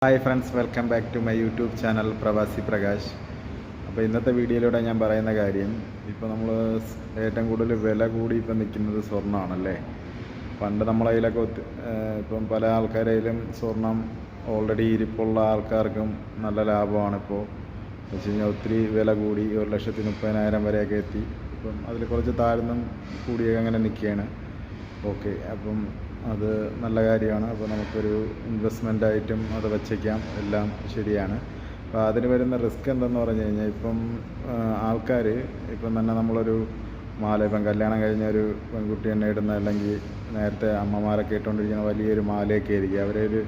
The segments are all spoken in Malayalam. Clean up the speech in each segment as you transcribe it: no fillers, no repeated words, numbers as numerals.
Hi friends, welcome back to my YouTube channel Pravasi Prakash. അപ്പോൾ ഇന്നത്തെ വീഡിയോയിലൂടെ ഞാൻ പറയുന്ന കാര്യം, ഇപ്പോൾ നമ്മൾ ഏറ്റവും കൂടുതൽ വില കൂടി ഇപ്പം നിൽക്കുന്നത് സ്വർണ്ണമാണല്ലേ. പണ്ട് നമ്മളെ കയ്യിലൊക്കെ ഇപ്പം പല ആൾക്കാരെയും സ്വർണം ഓൾറെഡി ഇരിപ്പുള്ള ആൾക്കാർക്കും നല്ല ലാഭമാണ്. ഇപ്പോൾ വെച്ച് കഴിഞ്ഞാൽ ഒത്തിരി വില കൂടി 1,30,000 വരെയൊക്കെ എത്തി. ഇപ്പം അതിൽ കുറച്ച് താഴ്ന്നും കൂടിയൊക്കെ അങ്ങനെ നിൽക്കുകയാണ്. ഓക്കെ, അപ്പം അത് നല്ല കാര്യമാണ്. അപ്പോൾ നമുക്കൊരു ഇൻവെസ്റ്റ്മെൻറ്റായിട്ടും അത് വച്ചേക്കാം, എല്ലാം ശരിയാണ്. അപ്പോൾ അതിന് വരുന്ന റിസ്ക് എന്തെന്ന് പറഞ്ഞു കഴിഞ്ഞാൽ, ഇപ്പം ആൾക്കാർ ഇപ്പം തന്നെ നമ്മളൊരു മാല, ഇപ്പം കല്യാണം കഴിഞ്ഞ ഒരു പെൺകുട്ടി തന്നെ ഇടുന്ന, അല്ലെങ്കിൽ നേരത്തെ അമ്മമാരൊക്കെ ഇട്ടുകൊണ്ടിരിക്കുന്ന വലിയൊരു മാലയൊക്കെ ആയിരിക്കും. അവരൊരു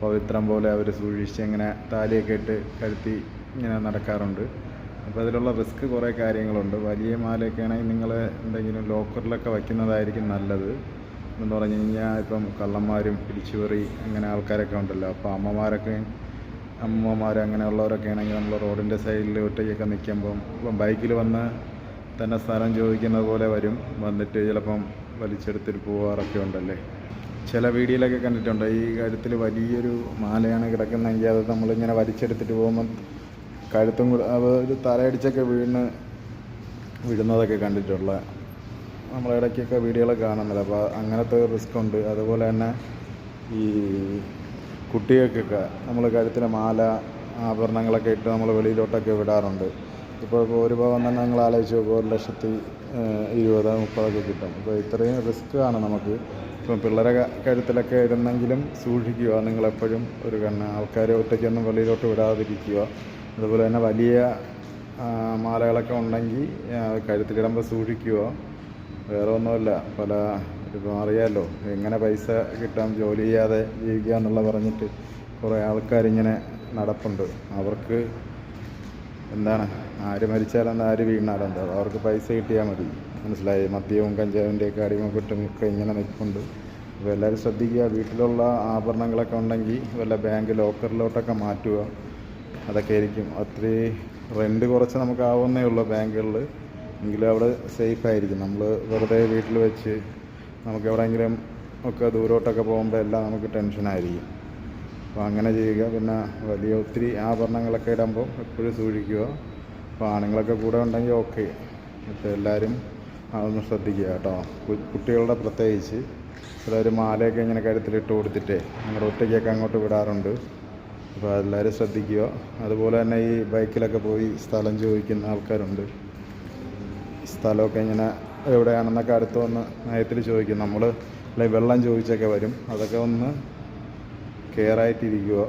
പവിത്രം പോലെ അവർ സൂക്ഷിച്ച് ഇങ്ങനെ താലിയൊക്കെ ഇട്ട് കഴുത്തി ഇങ്ങനെ നടക്കാറുണ്ട്. അപ്പോൾ അതിലുള്ള റിസ്ക് കുറേ കാര്യങ്ങളുണ്ട്. വലിയ മാലയൊക്കെ ആണെങ്കിൽ നിങ്ങൾ എന്തെങ്കിലും ലോക്കറിലൊക്കെ വയ്ക്കുന്നതായിരിക്കും നല്ലത്. എന്ന് പറഞ്ഞു കഴിഞ്ഞാൽ ഇപ്പം കള്ളന്മാരും പിടിച്ചുപറി അങ്ങനെ ആൾക്കാരൊക്കെ ഉണ്ടല്ലോ. അപ്പോൾ അമ്മമാർ അങ്ങനെയുള്ളവരൊക്കെ ആണെങ്കിൽ നമ്മൾ റോഡിൻ്റെ സൈഡിൽ ഒറ്റയ്ക്കൊക്കെ നിൽക്കുമ്പം ഇപ്പം ബൈക്കിൽ വന്ന് തന്നെ സ്ഥലം ചോദിക്കുന്നത് പോലെ വന്നിട്ട് ചിലപ്പം വലിച്ചെടുത്തിട്ട് പോകാറൊക്കെ ഉണ്ടല്ലേ. ചില വീഡിയോയിലൊക്കെ കണ്ടിട്ടുണ്ട്, ഈ കഴുത്തിൽ വലിയൊരു മാലയാണ് കിടക്കുന്നതെങ്കിൽ അത് നമ്മളിങ്ങനെ വലിച്ചെടുത്തിട്ട് പോകുമ്പം കഴുത്തും കൂടെ ഒരു തലയടിച്ചൊക്കെ വിടുന്നതൊക്കെ കണ്ടിട്ടുള്ള നമ്മളിടയ്ക്കൊക്കെ വീഡിയോകളൊക്കെ കാണുന്നില്ല. അപ്പോൾ അങ്ങനത്തെ റിസ്ക് ഉണ്ട്. അതുപോലെ തന്നെ ഈ കുട്ടികൾക്കൊക്കെ നമ്മൾ കഴുത്തിലെ മാല ആഭരണങ്ങളൊക്കെ ഇട്ട് നമ്മൾ വെളിയിലോട്ടൊക്കെ വിടാറുണ്ട്. ഇപ്പോൾ ഒരു പവൻ തന്നെ നിങ്ങൾ ആലോചിച്ച് നോക്കുക, 1,20,000-1,30,000 കിട്ടും. അപ്പോൾ ഇത്രയും റിസ്ക് ആണ് നമുക്ക്. ഇപ്പം പിള്ളേരെ കഴുത്തിലൊക്കെ ഇടുന്നെങ്കിലും സൂക്ഷിക്കുക നിങ്ങളെപ്പോഴും ഒരു കണ്ണ്. ആൾക്കാരെ ഒറ്റയ്ക്കൊന്നും വെളിയിലോട്ട് വിടാതിരിക്കുക. അതുപോലെ തന്നെ വലിയ മാലകളൊക്കെ ഉണ്ടെങ്കിൽ കഴുത്തിലിടുമ്പോൾ സൂക്ഷിക്കുക. വേറെ ഒന്നുമില്ല, ഇപ്പം അറിയാമല്ലോ എങ്ങനെ പൈസ കിട്ടാം ജോലി ചെയ്യാതെ ജീവിക്കുക എന്നുള്ള പറഞ്ഞിട്ട് കുറേ ആൾക്കാരിങ്ങനെ നടപ്പുണ്ട്. അവർക്ക് എന്താണ്, ആര് മരിച്ചാലെന്താ, ആര് വീണാലെന്താ, അവർക്ക് പൈസ കിട്ടിയാൽ മതി. മനസ്സിലായി? മദ്യവും കഞ്ചാവിൻ്റെയൊക്കെ അടിമപ്പെട്ടും ഒക്കെ ഇങ്ങനെ നിൽപ്പുണ്ട്. അപ്പോൾ എല്ലാവരും ശ്രദ്ധിക്കുക. വീട്ടിലുള്ള ആഭരണങ്ങളൊക്കെ ഉണ്ടെങ്കിൽ വല്ല ബാങ്ക് ലോക്കറിലോട്ടൊക്കെ മാറ്റുക. അതൊക്കെ ആയിരിക്കും ഒത്തിരി. റെൻറ്റ് കുറച്ച് നമുക്കാവുന്നേ ഉള്ളൂ ബാങ്കുകളിൽ, എങ്കിലും അവിടെ സേഫായിരിക്കും. നമ്മൾ വെറുതെ വീട്ടിൽ വെച്ച് നമുക്ക് എവിടെയെങ്കിലും ഒക്കെ ദൂരോട്ടൊക്കെ പോകുമ്പോൾ എല്ലാം നമുക്ക് ടെൻഷനായിരിക്കും. അപ്പോൾ അങ്ങനെ ചെയ്യുക. പിന്നെ ഒത്തിരി ആഭരണങ്ങളൊക്കെ ഇടുമ്പോൾ എപ്പോഴും സൂക്ഷിക്കുക. അപ്പോൾ ആണുങ്ങളൊക്കെ കൂടെ ഉണ്ടെങ്കിൽ ഓക്കെ. അപ്പോൾ എല്ലാവരും അതൊന്ന് ശ്രദ്ധിക്കുക കേട്ടോ. കുട്ടികളുടെ പ്രത്യേകിച്ച് എല്ലാവരും മാലയൊക്കെ ഇങ്ങനെ കഴുത്തിലിട്ട് കൊടുത്തിട്ടേ ഞങ്ങളുടെ ഒറ്റയ്ക്കൊക്കെ അങ്ങോട്ട് വിടാറുണ്ട്. അപ്പോൾ എല്ലാവരും ശ്രദ്ധിക്കുക. അതുപോലെ തന്നെ ഈ ബൈക്കിലൊക്കെ പോയി സ്ഥലം ചോദിക്കുന്ന ആൾക്കാരുണ്ട്. സ്ഥലമൊക്കെ ഇങ്ങനെ എവിടെയാണെന്നൊക്കെ അടുത്ത് വന്ന് നയത്തിൽ ചോദിക്കും. നമ്മൾ അല്ലെങ്കിൽ വെള്ളം ചോദിച്ചൊക്കെ വരും. അതൊക്കെ ഒന്ന് കെയറായിട്ടിരിക്കുക.